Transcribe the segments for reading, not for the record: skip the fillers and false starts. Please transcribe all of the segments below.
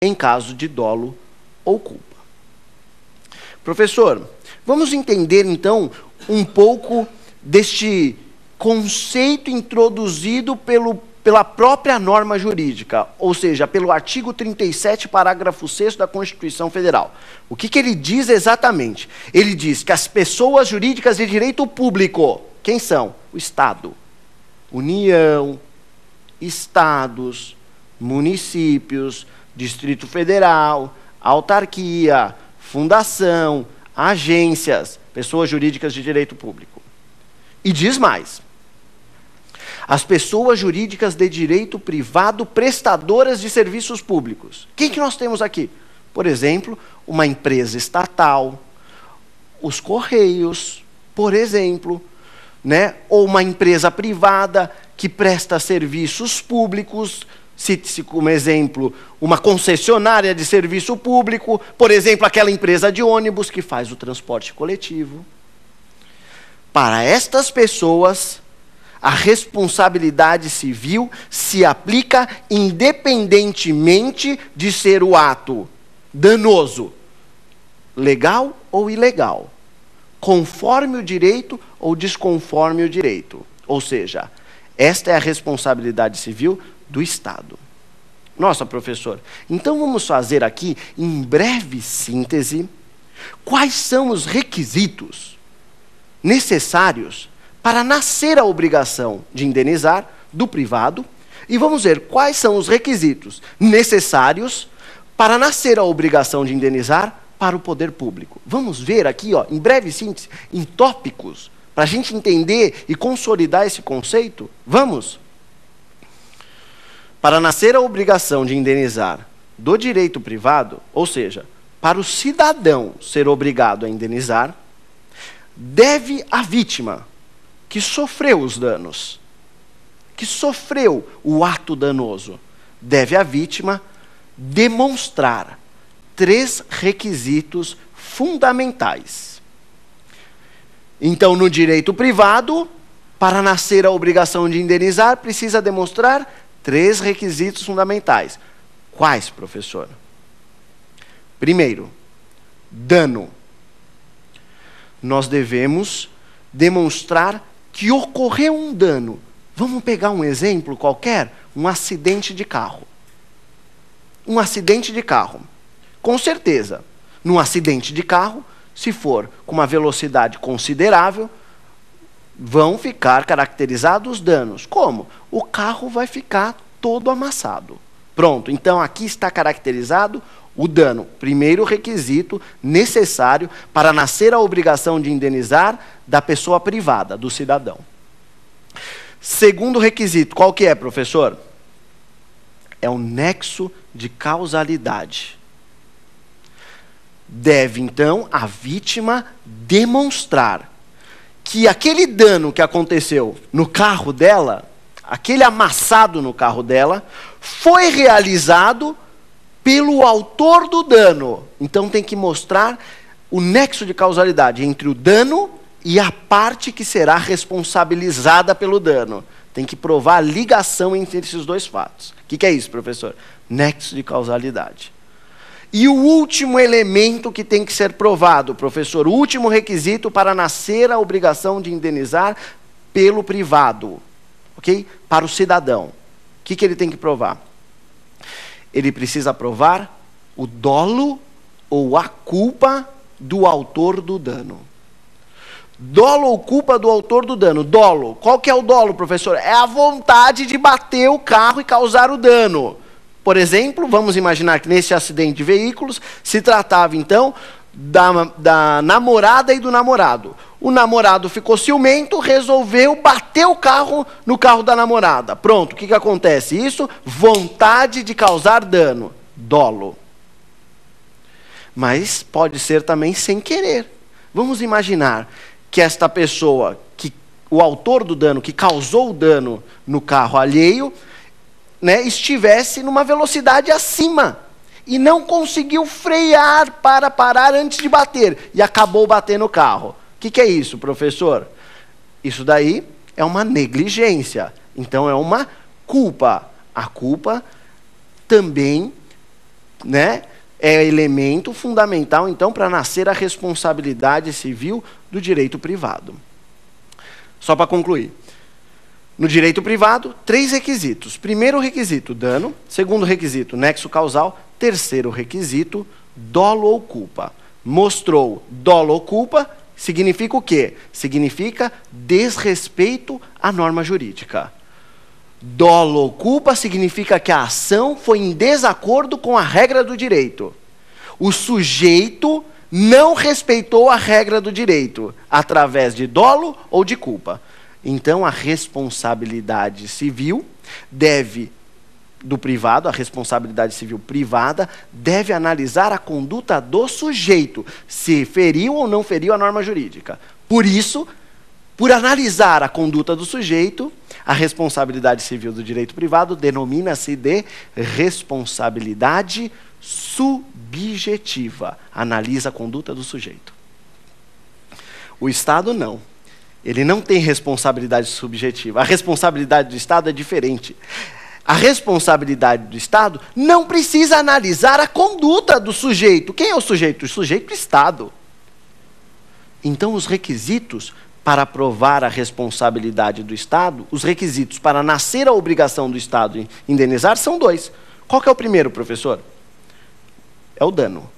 em caso de dolo ou culpa. Professor, vamos entender então um pouco deste conceito introduzido pela própria norma jurídica, ou seja, pelo artigo 37, parágrafo 6º da Constituição Federal. O que ele diz exatamente? Ele diz que as pessoas jurídicas de direito público, quem são? O Estado, União, Estados, municípios, Distrito Federal, autarquia, fundação, agências, pessoas jurídicas de direito público. E diz mais: as pessoas jurídicas de direito privado prestadoras de serviços públicos. Quem que nós temos aqui? Por exemplo, uma empresa estatal, os Correios, por exemplo, né? Ou uma empresa privada que presta serviços públicos. Cite-se como exemplo uma concessionária de serviço público, por exemplo, aquela empresa de ônibus que faz o transporte coletivo. Para estas pessoas, a responsabilidade civil se aplica independentemente de ser o ato danoso, legal ou ilegal, conforme o direito ou desconforme o direito. Ou seja, esta é a responsabilidade civil do Estado. Nossa, professor, então vamos fazer aqui, em breve síntese, quais são os requisitos necessários para nascer a obrigação de indenizar do privado, e vamos ver quais são os requisitos necessários para nascer a obrigação de indenizar para o poder público. Vamos ver aqui, ó, em breve síntese, em tópicos, para a gente entender e consolidar esse conceito. Vamos? Para nascer a obrigação de indenizar do direito privado, ou seja, para o cidadão ser obrigado a indenizar, deve a vítima que sofreu os danos, que sofreu o ato danoso, deve a vítima demonstrar 3 requisitos fundamentais. Então, no direito privado, para nascer a obrigação de indenizar, precisa demonstrar 3 requisitos fundamentais. Quais, professor? Primeiro, dano. Nós devemos demonstrar que ocorreu um dano. Vamos pegar um exemplo qualquer? Um acidente de carro. Um acidente de carro. Com certeza, num acidente de carro, se for com uma velocidade considerável, vão ficar caracterizados os danos. Como? O carro vai ficar todo amassado. Pronto, então aqui está caracterizado o dano. Primeiro requisito necessário para nascer a obrigação de indenizar da pessoa privada, do cidadão. Segundo requisito, qual que é, professor? É o nexo de causalidade. Deve, então, a vítima demonstrar que aquele dano que aconteceu no carro dela, aquele amassado no carro dela, foi realizado pelo autor do dano. Então tem que mostrar o nexo de causalidade entre o dano e a parte que será responsabilizada pelo dano. Tem que provar a ligação entre esses 2 fatos. O que é isso, professor? Nexo de causalidade. E o último elemento que tem que ser provado, professor, o último requisito para nascer a obrigação de indenizar pelo privado, ok? Para o cidadão. O que ele tem que provar? Ele precisa provar o dolo ou a culpa do autor do dano. Dolo ou culpa do autor do dano. Dolo. Qual que é o dolo, professor? É a vontade de bater o carro e causar o dano. Por exemplo, vamos imaginar que nesse acidente de veículos se tratava, então, da namorada e do namorado. O namorado ficou ciumento, resolveu bater o carro no carro da namorada. Pronto, o que acontece? Isso, vontade de causar dano. Dolo. Mas pode ser também sem querer. Vamos imaginar que esta pessoa, o autor do dano, que causou o dano no carro alheio, né, estivesse numa velocidade acima e não conseguiu frear para parar antes de bater e acabou batendo o carro. O que é isso, professor? Isso daí é uma negligência. Então é uma culpa. A culpa também né, é elemento fundamental, então, para nascer a responsabilidade civil do direito privado. Só para concluir. No direito privado, 3 requisitos. Primeiro requisito, dano. Segundo requisito, nexo causal. Terceiro requisito, dolo ou culpa. Mostrou dolo ou culpa, significa o quê? Significa desrespeito à norma jurídica. Dolo ou culpa significa que a ação foi em desacordo com a regra do direito. O sujeito não respeitou a regra do direito, através de dolo ou de culpa. Então, a responsabilidade civil do privado, a responsabilidade civil privada, deve analisar a conduta do sujeito, se feriu ou não feriu a norma jurídica. Por isso, por analisar a conduta do sujeito, a responsabilidade civil do direito privado denomina-se de responsabilidade subjetiva. Analisa a conduta do sujeito. O Estado não. Ele não tem responsabilidade subjetiva. A responsabilidade do Estado é diferente. A responsabilidade do Estado não precisa analisar a conduta do sujeito. Quem é o sujeito? O sujeito do Estado. Então, os requisitos para provar a responsabilidade do Estado, os requisitos para nascer a obrigação do Estado em indenizar são 2. Qual que é o primeiro, professor? É o dano.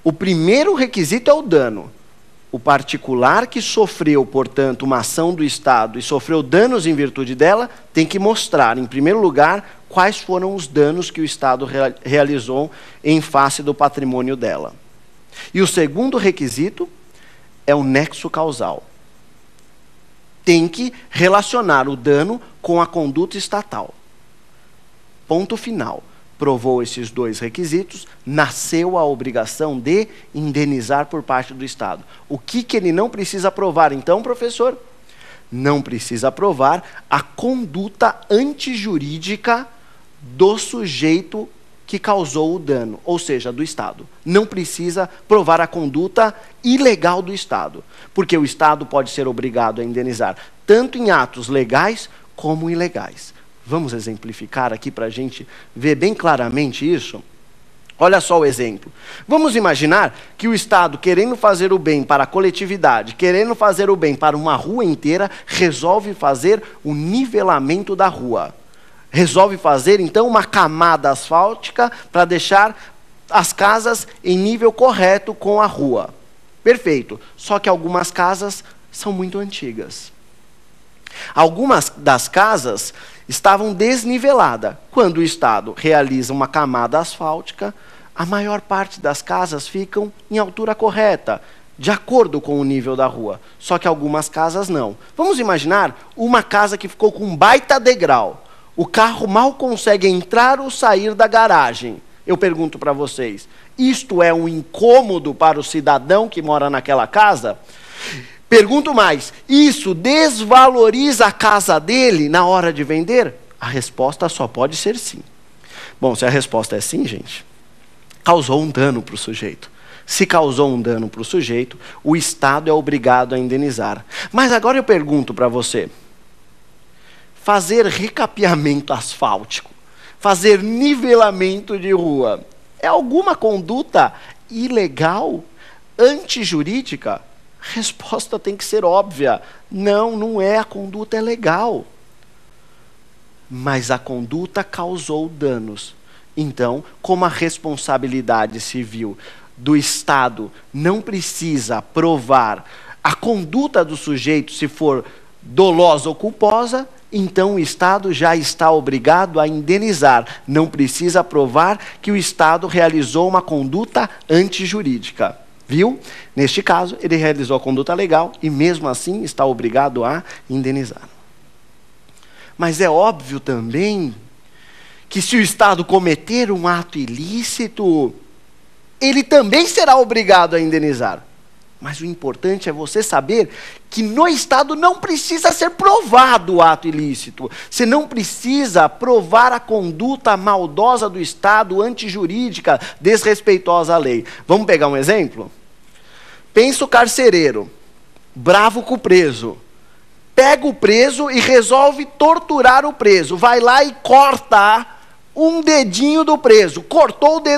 O primeiro requisito é o dano. O particular que sofreu, portanto, uma ação do Estado e sofreu danos em virtude dela, tem que mostrar, em primeiro lugar, quais foram os danos que o Estado realizou em face do patrimônio dela. E o segundo requisito é o nexo causal. Tem que relacionar o dano com a conduta estatal. Ponto final. Provou esses 2 requisitos, nasceu a obrigação de indenizar por parte do Estado. O que ele não precisa provar, então, professor? Não precisa provar a conduta antijurídica do sujeito que causou o dano, ou seja, do Estado. Não precisa provar a conduta ilegal do Estado, porque o Estado pode ser obrigado a indenizar tanto em atos legais como ilegais. Vamos exemplificar aqui para a gente ver bem claramente isso? Olha só o exemplo. Vamos imaginar que o Estado, querendo fazer o bem para a coletividade, querendo fazer o bem para uma rua inteira, resolve fazer o nivelamento da rua. Resolve fazer, então, uma camada asfáltica para deixar as casas em nível correto com a rua. Perfeito. Só que algumas casas são muito antigas. Algumas das casas estavam desniveladas. Quando o Estado realiza uma camada asfáltica, a maior parte das casas ficam em altura correta, de acordo com o nível da rua. Só que algumas casas não. Vamos imaginar uma casa que ficou com um baita degrau. O carro mal consegue entrar ou sair da garagem. Eu pergunto para vocês, isto é um incômodo para o cidadão que mora naquela casa? Pergunto mais, isso desvaloriza a casa dele na hora de vender? A resposta só pode ser sim. Bom, se a resposta é sim, gente, causou um dano para o sujeito. Se causou um dano para o sujeito, o Estado é obrigado a indenizar. Mas agora eu pergunto para você, fazer recapeamento asfáltico, fazer nivelamento de rua, é alguma conduta ilegal, antijurídica? A resposta tem que ser óbvia. Não, não é, a conduta é legal. Mas a conduta causou danos. Então, como a responsabilidade civil do Estado não precisa provar a conduta do sujeito se for dolosa ou culposa, então o Estado já está obrigado a indenizar. Não precisa provar que o Estado realizou uma conduta antijurídica. Viu? Neste caso, ele realizou a conduta legal e mesmo assim está obrigado a indenizar. Mas é óbvio também que se o Estado cometer um ato ilícito, ele também será obrigado a indenizar. Mas o importante é você saber que no Estado não precisa ser provado o ato ilícito. Você não precisa provar a conduta maldosa do Estado, antijurídica, desrespeitosa à lei. Vamos pegar um exemplo? Pensa o carcereiro, bravo com o preso. Pega o preso e resolve torturar o preso. Vai lá e corta um dedinho do preso, cortou o dedo